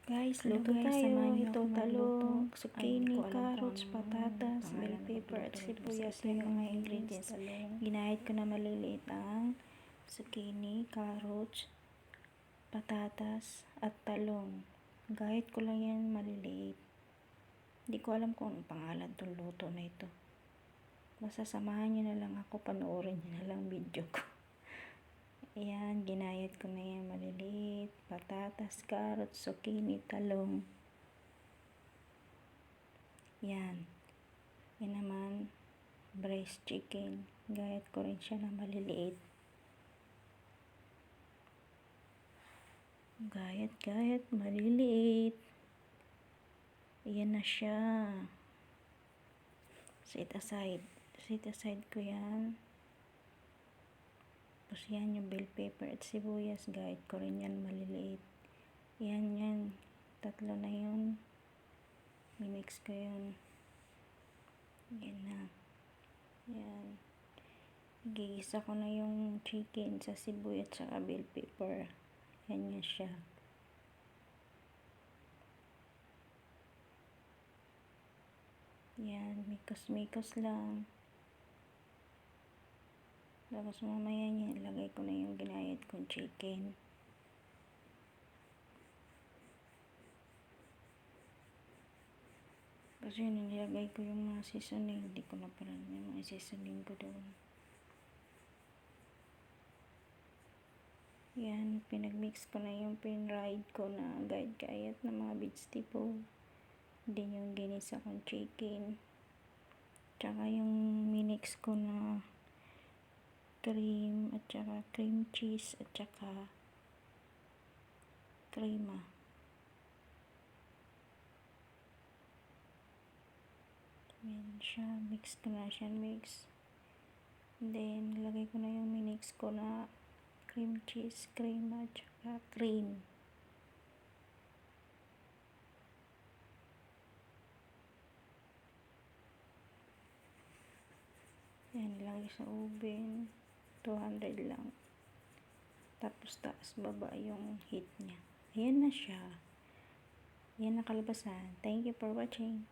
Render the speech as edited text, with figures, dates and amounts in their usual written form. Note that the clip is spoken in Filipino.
Guys, luto tayo. Ito talong, zucchini, carrots, patatas, bell pepper, at sibuyas yung mga ingredients. Ginahit ko na maliliit ang zucchini, carrots, patatas, at talong. Gahit ko lang yan maliliit. Hindi ko alam kung anong pangalan itong luto na ito. Basta samahan nyo na lang ako, panoorin nyo na lang video ko. Ayan, ginayat ko na yan maliliit. Patatas, carrots, zucchini, talong. Yan. Yan naman, breast chicken. Gayat ko rin siya na maliliit. Gayat, maliliit. Ayan na siya. Set aside. Set aside ko yan. Tapos yan yung bell pepper at sibuyas. Gayat ko rin yan maliliit. Yan. Tatlo na yun. I-mix ko yun. Yan na. Yan. Gigisa ko na yung chicken sa sibuyas at saka bell pepper. Yan nga siya. Yan. Mikos lang. Tapos mamaya niya, ilagay ko na yung ginayat kong chicken. Kasi yun, nilagay ko yung mga seasoning. Hindi ko na pala yung mga seasoning ko doon. Yan, pinagmix ko na yung pinride ko na gayat na mga vegetable. Din yung ginisa kong chicken. Tsaka yung minix ko na cream at saka cream cheese at saka crema. Yan siya, mix ko na siya, mix. Then lagay ko na yung minix ko na cream cheese, crema at saka cream. Yan, lagay sa oven. 200 lang. Tapos taas baba yung heat niya. Ayan na siya. Ayan na kalabasan. Thank you for watching.